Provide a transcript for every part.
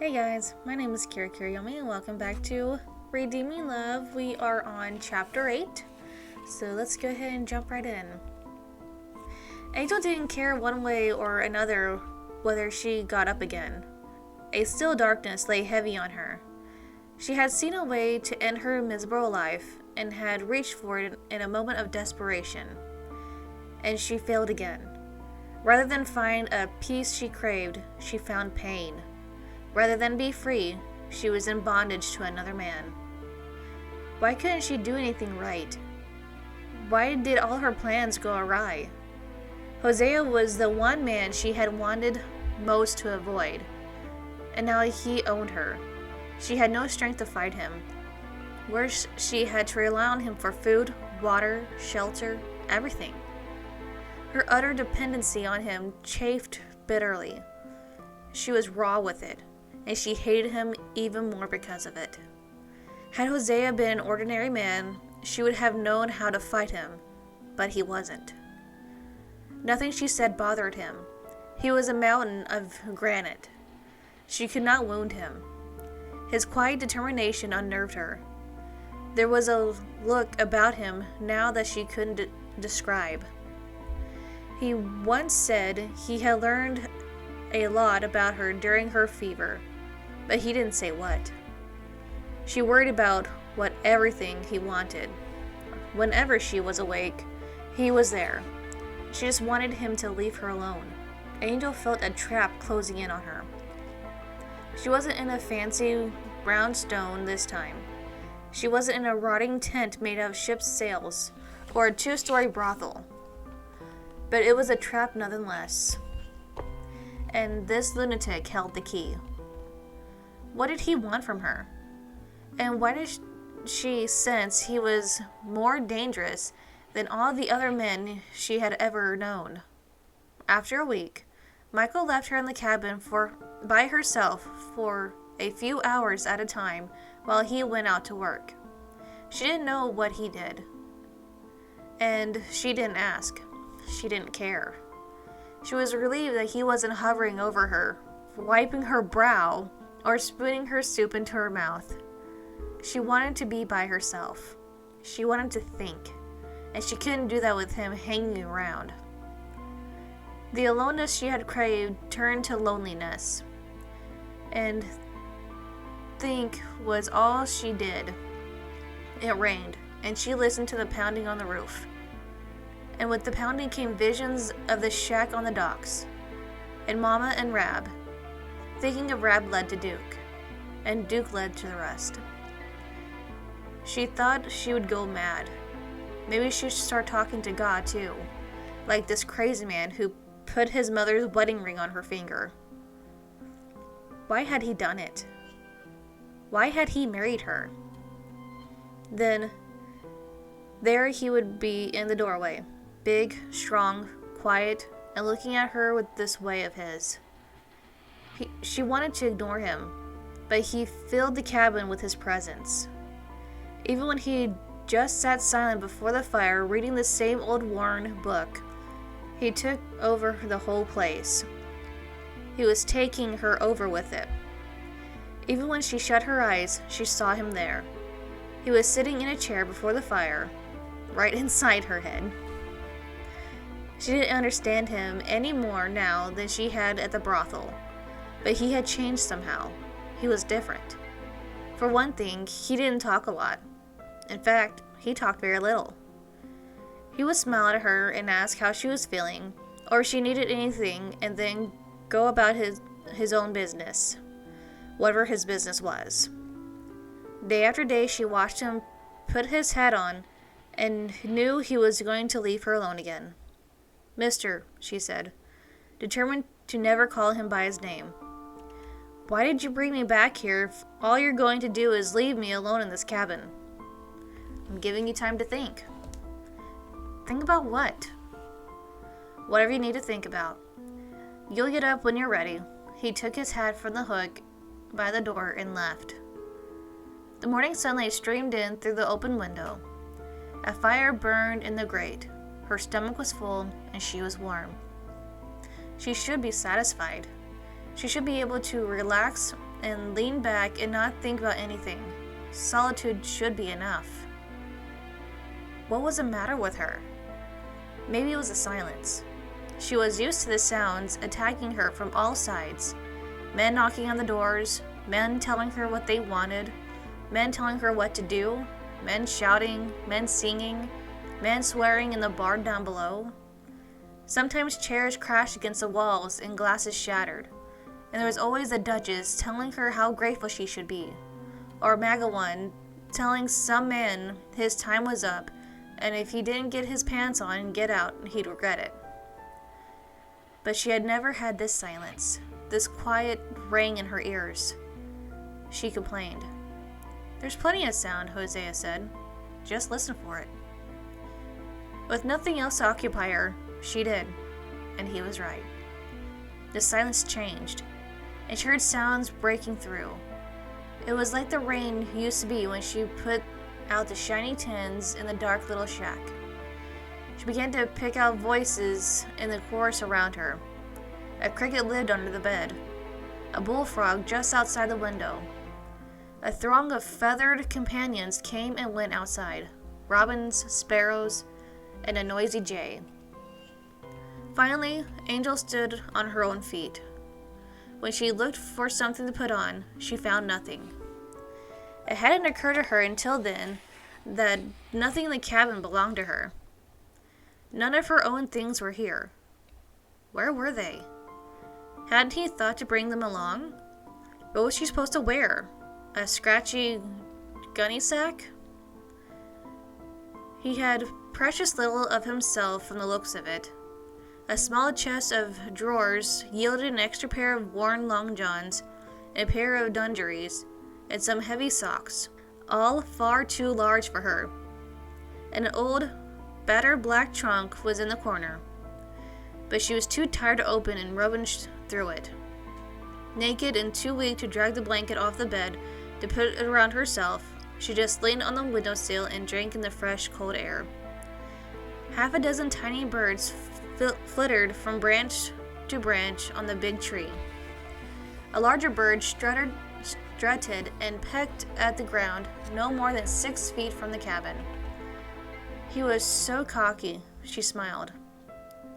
Hey guys, my name is Kira Kiriyomi and welcome back to Redeeming Love. We are on chapter 8, so let's go ahead and jump right in. Angel didn't care one way or another whether she got up again. A still darkness lay heavy on her. She had seen a way to end her miserable life and had reached for it in a moment of desperation. And she failed again. Rather than find a peace she craved, she found pain. Rather than be free, she was in bondage to another man. Why couldn't she do anything right? Why did all her plans go awry? Hosea was the one man she had wanted most to avoid, and now he owned her. She had no strength to fight him. Worse, she had to rely on him for food, water, shelter, everything. Her utter dependency on him chafed bitterly. She was raw with it, and she hated him even more because of it. Had Hosea been an ordinary man, she would have known how to fight him, but he wasn't. Nothing she said bothered him. He was a mountain of granite. She could not wound him. His quiet determination unnerved her. There was a look about him now that she couldn't describe. He once said he had learned a lot about her during her fever, but he didn't say what. She worried about what everything he wanted. Whenever she was awake, he was there. She just wanted him to leave her alone. Angel felt a trap closing in on her. She wasn't in a fancy brownstone this time. She wasn't in a rotting tent made of ship's sails or a two-story brothel. But it was a trap nonetheless. And this lunatic held the key. What did he want from her? And why did she sense he was more dangerous than all the other men she had ever known? After a week, Michael left her in the cabin by herself for a few hours at a time while he went out to work. She didn't know what he did. And she didn't ask. She didn't care. She was relieved that he wasn't hovering over her, wiping her brow, or spitting her soup into her mouth. She wanted to be by herself. She wanted to think, and she couldn't do that with him hanging around. The aloneness she had craved turned to loneliness, and think was all she did. It rained, and she listened to the pounding on the roof. And with the pounding came visions of the shack on the docks, and Mama and Rab. Thinking of Rab led to Duke, and Duke led to the rest. She thought she would go mad. Maybe she should start talking to God too, like this crazy man who put his mother's wedding ring on her finger. Why had he done it? Why had he married her? Then, there he would be in the doorway, big, strong, quiet, and looking at her with this way of his. She wanted to ignore him, but he filled the cabin with his presence. Even when he just sat silent before the fire reading the same old worn book, he took over the whole place. He was taking her over with it. Even when she shut her eyes, she saw him there. He was sitting in a chair before the fire, right inside her head. She didn't understand him any more now than she had at the brothel. But he had changed somehow. He was different. For one thing, he didn't talk a lot. In fact, he talked very little. He would smile at her and ask how she was feeling, or if she needed anything, and then go about his own business, whatever his business was. Day after day, she watched him put his hat on and knew he was going to leave her alone again. "Mister," she said, determined to never call him by his name. "Why did you bring me back here if all you're going to do is leave me alone in this cabin?" "I'm giving you time to think." "Think about what?" "Whatever you need to think about. You'll get up when you're ready." He took his hat from the hook by the door and left. The morning sunlight streamed in through the open window. A fire burned in the grate. Her stomach was full, and she was warm. She should be satisfied. She should be able to relax and lean back and not think about anything. Solitude should be enough. What was the matter with her? Maybe it was the silence. She was used to the sounds attacking her from all sides. Men knocking on the doors, men telling her what they wanted, men telling her what to do, men shouting, men singing, men swearing in the barn down below. Sometimes chairs crashed against the walls and glasses shattered, and there was always the Duchess telling her how grateful she should be, or Magawan telling some man his time was up, and if he didn't get his pants on and get out, he'd regret it. But she had never had this silence. This quiet rang in her ears. She complained. "There's plenty of sound," Hosea said. "Just listen for it." With nothing else to occupy her, she did, and he was right. The silence changed, and she heard sounds breaking through. It was like the rain used to be when she put out the shiny tins in the dark little shack. She began to pick out voices in the chorus around her. A cricket lived under the bed, a bullfrog just outside the window. A throng of feathered companions came and went outside, robins, sparrows, and a noisy jay. Finally, Angel stood on her own feet. When she looked for something to put on, she found nothing. It hadn't occurred to her until then that nothing in the cabin belonged to her. None of her own things were here. Where were they? Hadn't he thought to bring them along? What was she supposed to wear? A scratchy gunny sack? He had precious little of himself from the looks of it. A small chest of drawers yielded an extra pair of worn long johns, a pair of dungarees, and some heavy socks, all far too large for her. An old, battered black trunk was in the corner, but she was too tired to open and rummage through it. Naked and too weak to drag the blanket off the bed to put it around herself, she just leaned on the windowsill and drank in the fresh, cold air. Half a dozen tiny birds flittered from branch to branch on the big tree. A larger bird strutted and pecked at the ground no more than 6 feet from the cabin. He was so cocky, she smiled.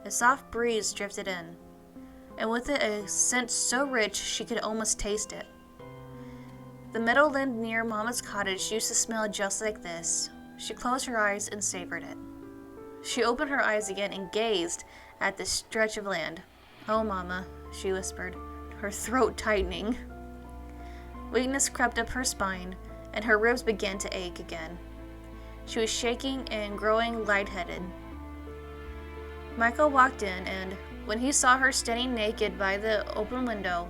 A soft breeze drifted in, and with it a scent so rich she could almost taste it. The meadowland near Mama's cottage used to smell just like this. She closed her eyes and savored it. She opened her eyes again and gazed at the stretch of land. "Oh, Mama," she whispered, her throat tightening. Weakness crept up her spine, and her ribs began to ache again. She was shaking and growing lightheaded. Michael walked in, and when he saw her standing naked by the open window,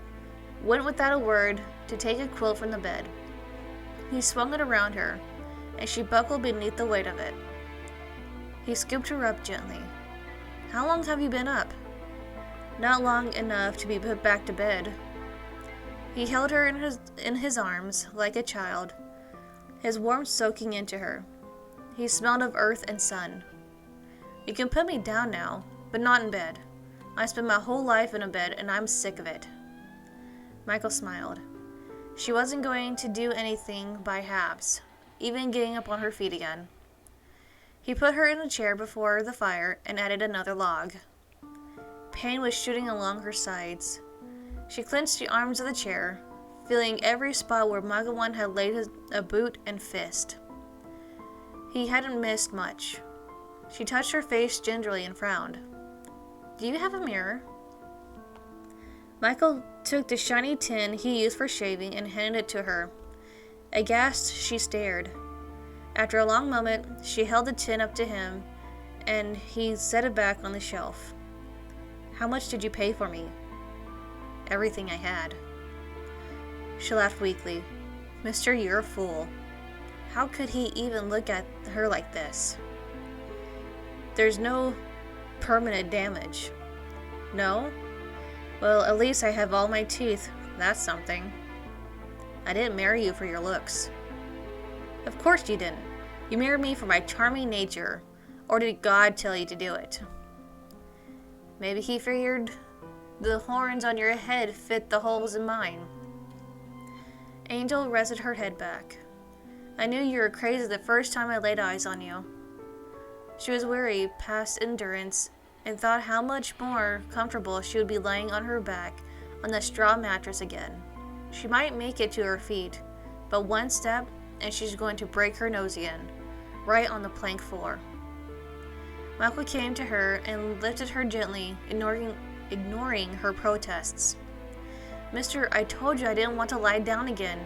went without a word to take a quilt from the bed. He swung it around her, and she buckled beneath the weight of it. He scooped her up gently. "How long have you been up?" "Not long enough to be put back to bed." He held her in his arms like a child, his warmth soaking into her. He smelled of earth and sun. "You can put me down now, but not in bed. I spent my whole life in a bed, and I'm sick of it." Michael smiled. She wasn't going to do anything by halves, even getting up on her feet again. He put her in a chair before the fire and added another log. Pain was shooting along her sides. She clenched the arms of the chair, feeling every spot where Magawan had laid a boot and fist. He hadn't missed much. She touched her face gingerly and frowned. "Do you have a mirror?" Michael took the shiny tin he used for shaving and handed it to her. Aghast, she stared. After a long moment, she held the tin up to him, and he set it back on the shelf. "How much did you pay for me?" "Everything I had." She laughed weakly. "Mister, you're a fool. How could he even look at her like this?" "There's no permanent damage." "No? Well, at least I have all my teeth. That's something." "I didn't marry you for your looks." "Of course you didn't. You married me for my charming nature. Or did God tell you to do it?" "Maybe he figured the horns on your head fit the holes in mine." Angel rested her head back. I knew you were crazy the first time I laid eyes on you. She was weary past endurance and thought how much more comfortable she would be lying on her back on the straw mattress again. She might make it to her feet, but one step and she's going to break her nose again, right on the plank floor. Michael came to her and lifted her gently, ignoring her protests. Mister, I told you I didn't want to lie down again.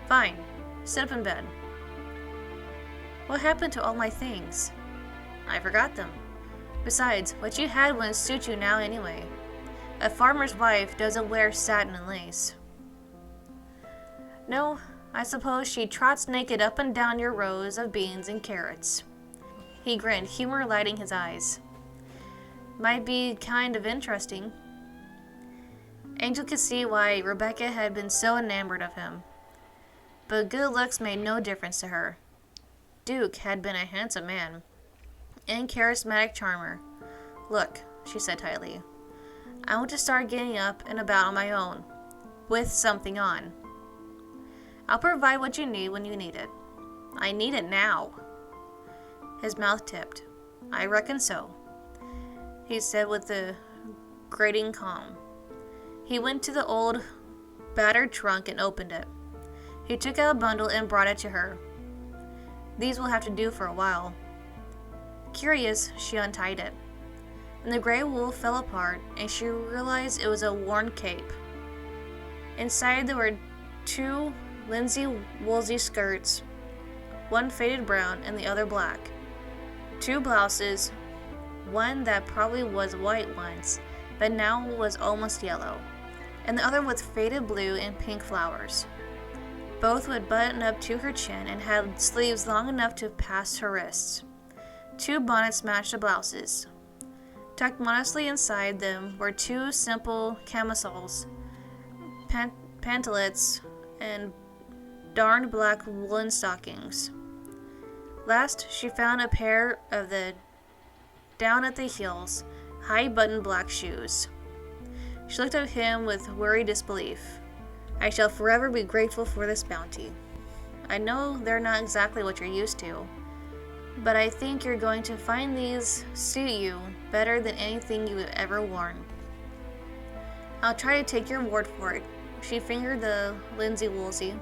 Fine, sit up in bed. What happened to all my things? I forgot them. Besides, what you had wouldn't suit you now anyway. A farmer's wife doesn't wear satin and lace. No, I suppose she trots naked up and down your rows of beans and carrots. He grinned, humor lighting his eyes. Might be kind of interesting. Angel could see why Rebecca had been so enamored of him. But good looks made no difference to her. Duke had been a handsome man and charismatic charmer. Look, she said tightly, I want to start getting up and about on my own, with something on. I'll provide what you need when you need it. I need it now. His mouth tipped. I reckon so, he said with a grating calm. He went to the old, battered trunk and opened it. He took out a bundle and brought it to her. These will have to do for a while. Curious, she untied it. And the gray wool fell apart, and she realized it was a worn cape. Inside there were 2 linsey woolsey skirts, one faded brown and the other black. 2 blouses, one that probably was white once, but now was almost yellow, and the other with faded blue and pink flowers. Both would button up to her chin and had sleeves long enough to pass her wrists. 2 bonnets matched the blouses. Tucked modestly inside them were 2 simple camisoles, pantalettes, and darned black woolen stockings. Last, she found a pair of the down at the heels, high-buttoned black shoes. She looked at him with weary disbelief. I shall forever be grateful for this bounty. I know they're not exactly what you're used to, but I think you're going to find these suit you better than anything you have ever worn. I'll try to take your word for it. She fingered the linsey woolsey.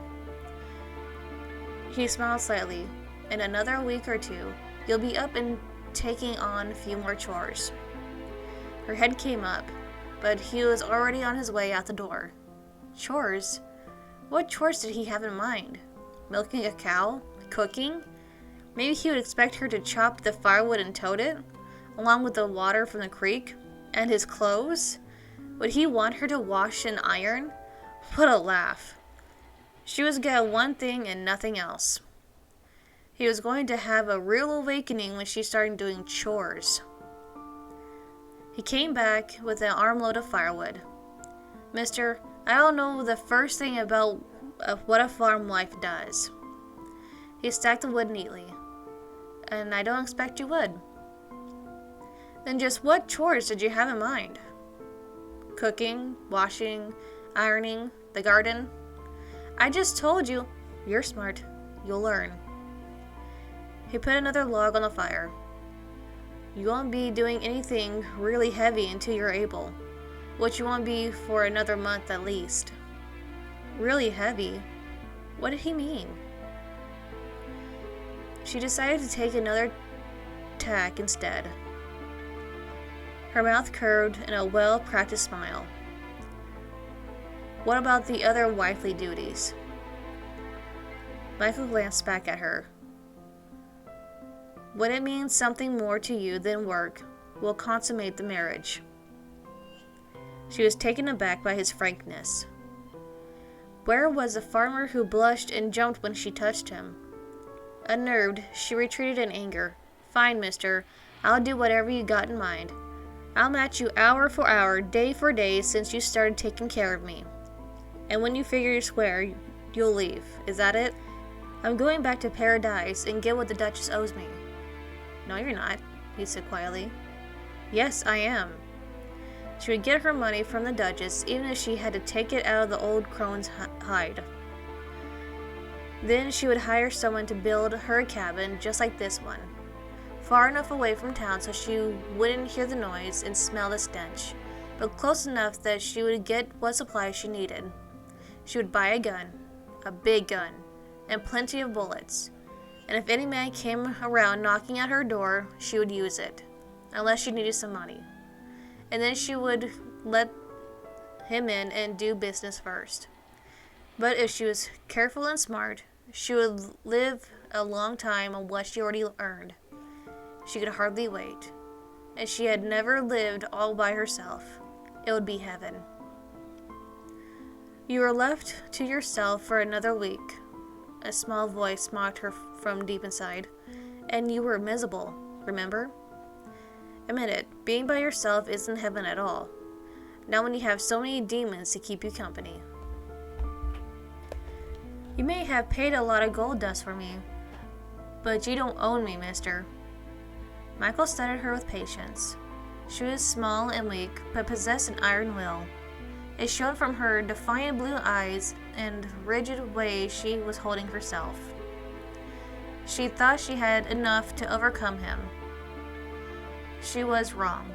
He smiled slightly. In another week or 2, you'll be up and taking on a few more chores. Her head came up, but he was already on his way out the door. Chores? What chores did he have in mind? Milking a cow? Cooking? Maybe he would expect her to chop the firewood and tote it, along with the water from the creek, and his clothes? Would he want her to wash and iron? What a laugh. She was good at one thing and nothing else. He was going to have a real awakening when she started doing chores. He came back with an armload of firewood. Mister, I don't know the first thing about what a farm wife does. He stacked the wood neatly. And I don't expect you would. Then just what chores did you have in mind? Cooking, washing, ironing, the garden? I just told you. You're smart. You'll learn. He put another log on the fire. You won't be doing anything really heavy until you're able, which you won't be for another month at least. Really heavy? What did he mean? She decided to take another tack instead. Her mouth curved in a well-practiced smile. What about the other wifely duties? Michael glanced back at her. When it means something more to you than work, we'll consummate the marriage. She was taken aback by his frankness. Where was the farmer who blushed and jumped when she touched him? Unnerved, she retreated in anger. Fine, mister. I'll do whatever you got in mind. I'll match you hour for hour, day for day since you started taking care of me. And when you figure you're square, you'll leave. Is that it? I'm going back to Paradise and get what the Duchess owes me. No, you're not, he said quietly. Yes, I am. She would get her money from the Duchess, even if she had to take it out of the old crone's hide. Then she would hire someone to build her a cabin just like this one, far enough away from town so she wouldn't hear the noise and smell the stench, but close enough that she would get what supplies she needed. She would buy a gun, a big gun, and plenty of bullets, and if any man came around knocking at her door, she would use it, unless she needed some money. And then she would let him in and do business first. But if she was careful and smart, she would live a long time on what she already earned. She could hardly wait. And she had never lived all by herself. It would be heaven. You were left to yourself for another week. A small voice mocked her from deep inside. And you were miserable, remember? Admit it, being by yourself isn't heaven at all. Not when you have so many demons to keep you company. You may have paid a lot of gold dust for me, but you don't own me, mister. Michael studied her with patience. She was small and weak, but possessed an iron will. It showed from her defiant blue eyes and rigid way she was holding herself. She thought she had enough to overcome him. She was wrong.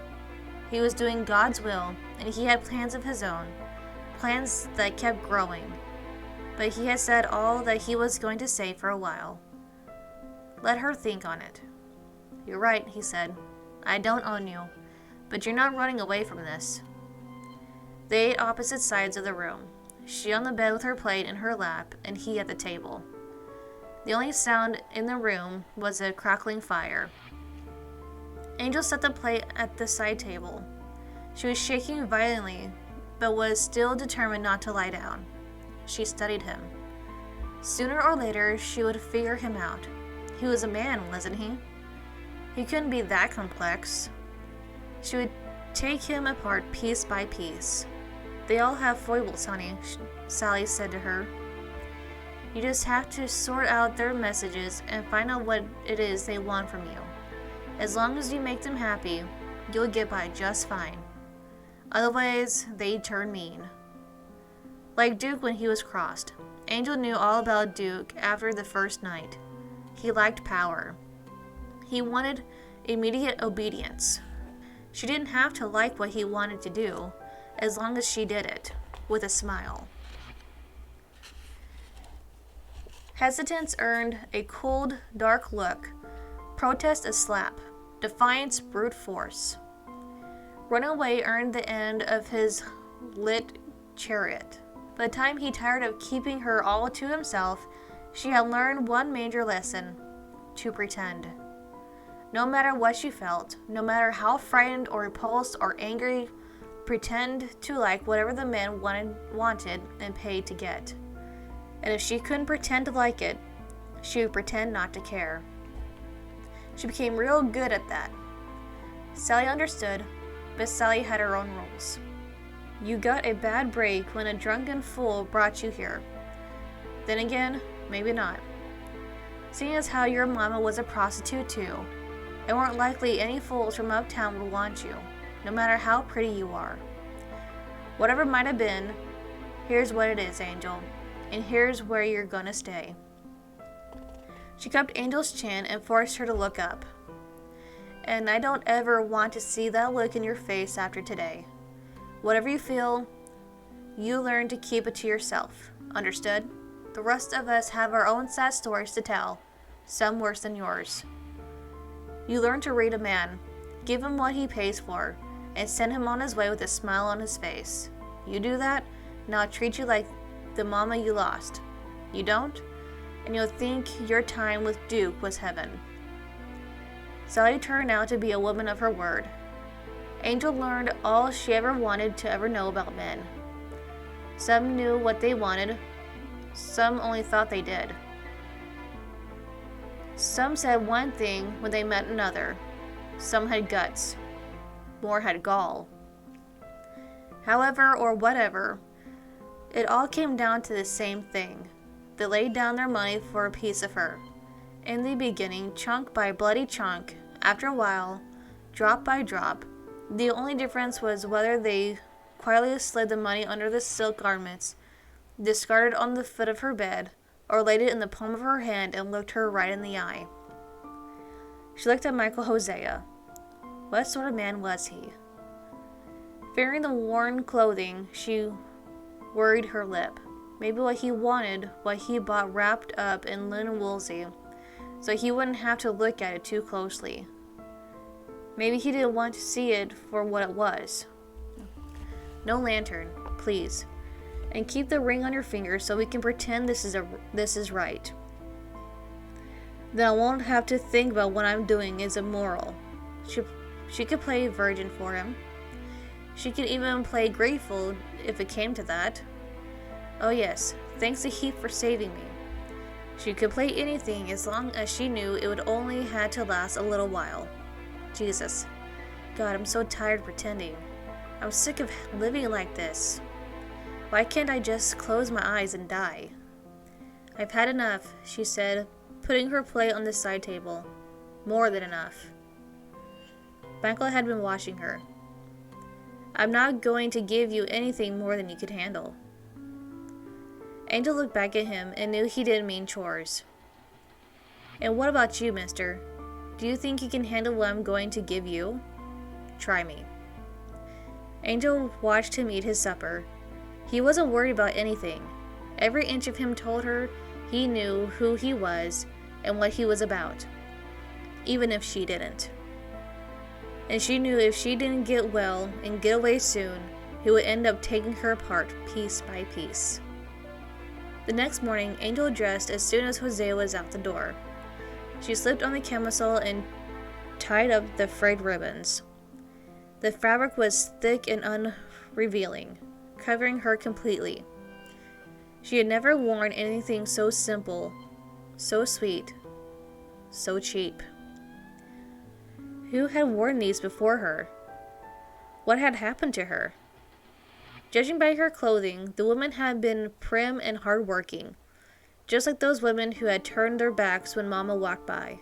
He was doing God's will, and he had plans of his own, plans that kept growing. But he had said all that he was going to say for a while. Let her think on it. You're right, he said. I don't own you, but you're not running away from this. They ate opposite sides of the room, she on the bed with her plate in her lap, and he at the table. The only sound in the room was a crackling fire. Angel set the plate at the side table. She was shaking violently, but was still determined not to lie down. She studied him. Sooner or later, she would figure him out. He was a man, wasn't he? He couldn't be that complex. She would take him apart piece by piece. They all have foibles, honey, Sally said to her. You just have to sort out their messages and find out what it is they want from you. As long as you make them happy, you'll get by just fine. Otherwise, they turn mean. Like Duke when he was crossed. Angel knew all about Duke after the first night. He liked power. He wanted immediate obedience. She didn't have to like what he wanted to do, as long as she did it, with a smile. Hesitance earned a cold, dark look. Protest a slap. Defiance brute force. Runaway earned the end of his lit chariot. By the time he tired of keeping her all to himself, she had learned one major lesson: to pretend. No matter what she felt, no matter how frightened or repulsed or angry, pretend to like whatever the man wanted and paid to get. And if she couldn't pretend to like it, she would pretend not to care. She became real good at that. Sally understood, but Sally had her own rules. You got a bad break when a drunken fool brought you here. Then again, maybe not. Seeing as how your mama was a prostitute too, it weren't likely any fools from uptown would want you, no matter how pretty you are. Whatever might have been, here's what it is, Angel, and here's where you're gonna stay. She cupped Angel's chin and forced her to look up. And I don't ever want to see that look in your face after today. Whatever you feel, you learn to keep it to yourself. Understood? The rest of us have our own sad stories to tell, some worse than yours. You learn to read a man, give him what he pays for, and send him on his way with a smile on his face. You do that, and I'll treat you like the mama you lost. You don't, and you'll think your time with Duke was heaven. Sally turned out to be a woman of her word. Angel learned all she ever wanted to ever know about men. Some knew what they wanted, some only thought they did. Some said one thing when they met another. Some had guts. More had gall. However, or whatever, it all came down to the same thing. They laid down their money for a piece of her. In the beginning, chunk by bloody chunk, after a while, drop by drop. The only difference was whether they quietly slid the money under the silk garments, discarded on the foot of her bed, or laid it in the palm of her hand and looked her right in the eye. She looked at Michael Hosea. What sort of man was he? Fearing the worn clothing, she worried her lip. Maybe what he wanted, what he bought wrapped up in linen woolsey, so he wouldn't have to look at it too closely. Maybe he didn't want to see it for what it was. No lantern, please. And keep the ring on your finger so we can pretend this is right. Then I won't have to think about what I'm doing is immoral. She could play virgin for him. She could even play grateful if it came to that. Oh yes, thanks a heap for saving me. She could play anything as long as she knew it would only had to last a little while. Jesus. God, I'm so tired pretending. I'm sick of living like this. Why can't I just close my eyes and die? I've had enough, she said, putting her plate on the side table. More than enough. Michael had been watching her. I'm not going to give you anything more than you could handle. Angel looked back at him and knew he didn't mean chores. And what about you, mister? Do you think you can handle what I'm going to give you? Try me. Angel watched him eat his supper. He wasn't worried about anything. Every inch of him told her he knew who he was and what he was about, even if she didn't. And she knew if she didn't get well and get away soon, he would end up taking her apart piece by piece. The next morning, Angel dressed as soon as Hosea was out the door. She slipped on the camisole and tied up the frayed ribbons. The fabric was thick and unrevealing, covering her completely. She had never worn anything so simple, so sweet, so cheap. Who had worn these before her? What had happened to her? Judging by her clothing, the woman had been prim and hard-working, just like those women who had turned their backs when Mama walked by.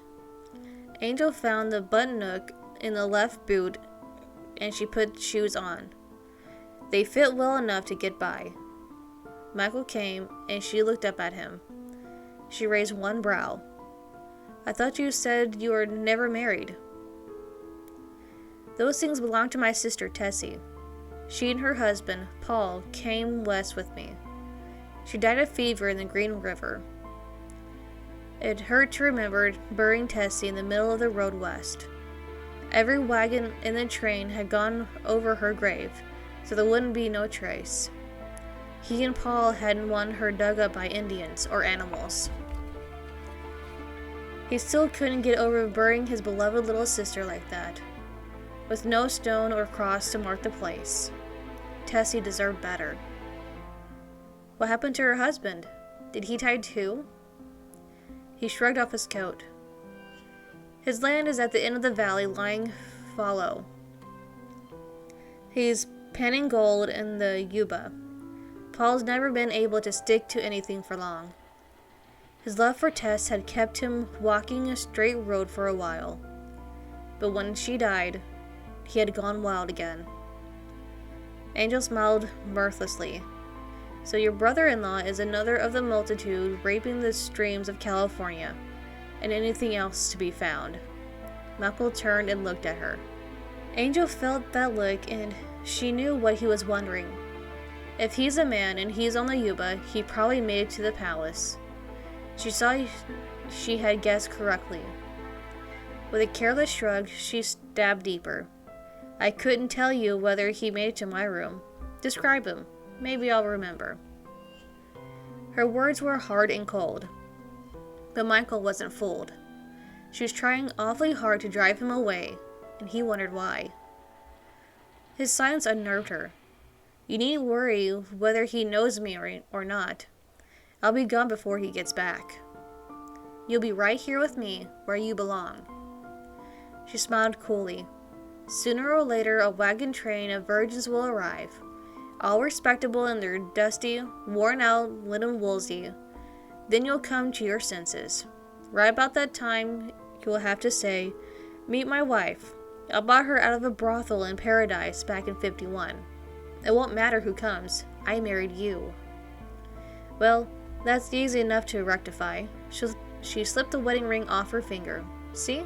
Angel found the button hook in the left boot, and she put shoes on. They fit well enough to get by. Michael came, and she looked up at him. She raised one brow. I thought you said you were never married. Those things belong to my sister, Tessie. She and her husband, Paul, came west with me. She died of fever in the Green River. It hurt to remember burying Tessie in the middle of the road west. Every wagon in the train had gone over her grave, so there wouldn't be no trace. He and Paul hadn't wanted her dug up by Indians or animals. He still couldn't get over burying his beloved little sister like that, with no stone or cross to mark the place. Tessie deserved better. What happened to her husband? Did he die too? He shrugged off his coat. His land is at the end of the valley lying fallow. He's panning gold in the Yuba. Paul's never been able to stick to anything for long. His love for Tess had kept him walking a straight road for a while. But when she died, he had gone wild again. Angel smiled mirthlessly. So your brother-in-law is another of the multitude raping the streams of California, and anything else to be found. Michael turned and looked at her. Angel felt that look, and she knew what he was wondering. If he's a man and he's on the Yuba, he probably made it to the palace. She saw she had guessed correctly. With a careless shrug, she stabbed deeper. I couldn't tell you whether he made it to my room. Describe him. Maybe I'll remember. Her words were hard and cold. But Michael wasn't fooled. She was trying awfully hard to drive him away, and he wondered why. His silence unnerved her. You needn't worry whether he knows me or not. I'll be gone before he gets back. You'll be right here with me, where you belong. She smiled coolly. Sooner or later, a wagon train of virgins will arrive, all respectable in their dusty, worn-out linen woolsey. Then you'll come to your senses. Right about that time, you'll have to say, meet my wife. I bought her out of a brothel in Paradise back in '51. It won't matter who comes. I married you. Well, That's easy enough to rectify. She slipped the wedding ring off her finger. See?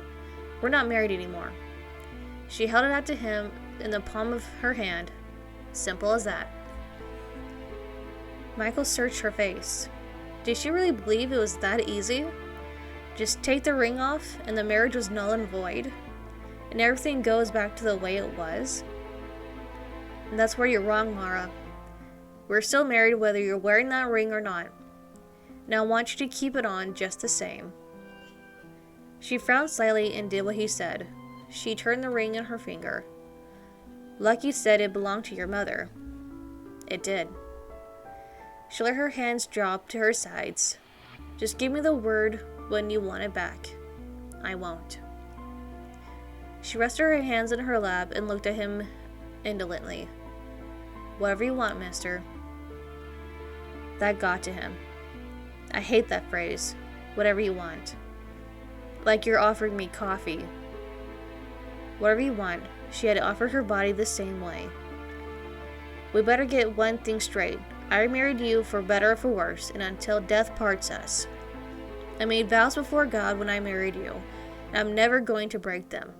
We're not married anymore. She held it out to him in the palm of her hand. Simple as that. Michael searched her face. Did she really believe it was that easy? Just take the ring off and the marriage was null and void? And everything goes back to the way it was? And that's where you're wrong, Mara. We're still married whether you're wearing that ring or not. Now I want you to keep it on just the same. She frowned slightly and did what he said. She turned the ring in her finger. Like you said, it belonged to your mother. It did. She let her hands drop to her sides. Just give me the word when you want it back. I won't. She rested her hands in her lap and looked at him indolently. Whatever you want, mister. That got to him. I hate that phrase. Whatever you want. Like you're offering me coffee. Whatever you want. She had offered her body the same way. We better get one thing straight. I married you for better or for worse, and until death parts us. I made vows before God when I married you, and I'm never going to break them.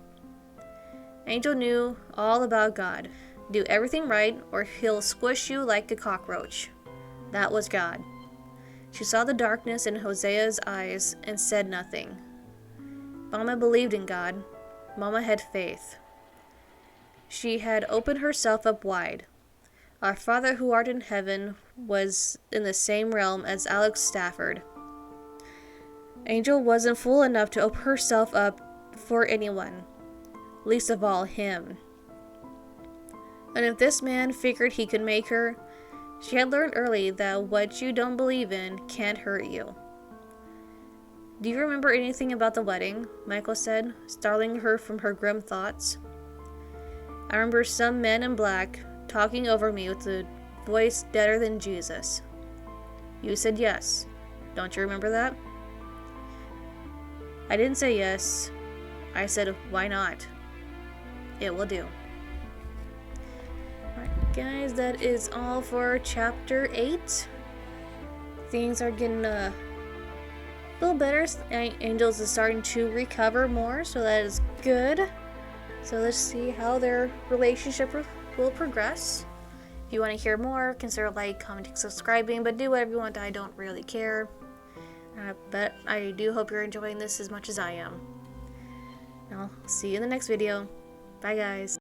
Angel knew all about God. Do everything right, or he'll squish you like a cockroach. That was God. She saw the darkness in Hosea's eyes and said nothing. Mama believed in God. Mama had faith. She had opened herself up wide. Our Father who art in heaven was in the same realm as Alex Stafford. Angel wasn't fool enough to open herself up for anyone, least of all him. And if this man figured he could make her, she had learned early that what you don't believe in can't hurt you. Do you remember anything about the wedding? Michael said, startling her from her grim thoughts. I remember some men in black talking over me with a voice deader than Jesus. You said yes. Don't you remember that? I didn't say yes. I said, why not? It will do. Alright, guys, that is all for chapter 8. Things are getting a little better. Angels is starting to recover more, so that is good. So let's see how their relationship will progress. If you want to hear more, consider like, commenting, subscribing, but do whatever you want. I don't really care. But I do hope you're enjoying this as much as I am. I'll see you in the next video. Bye, guys.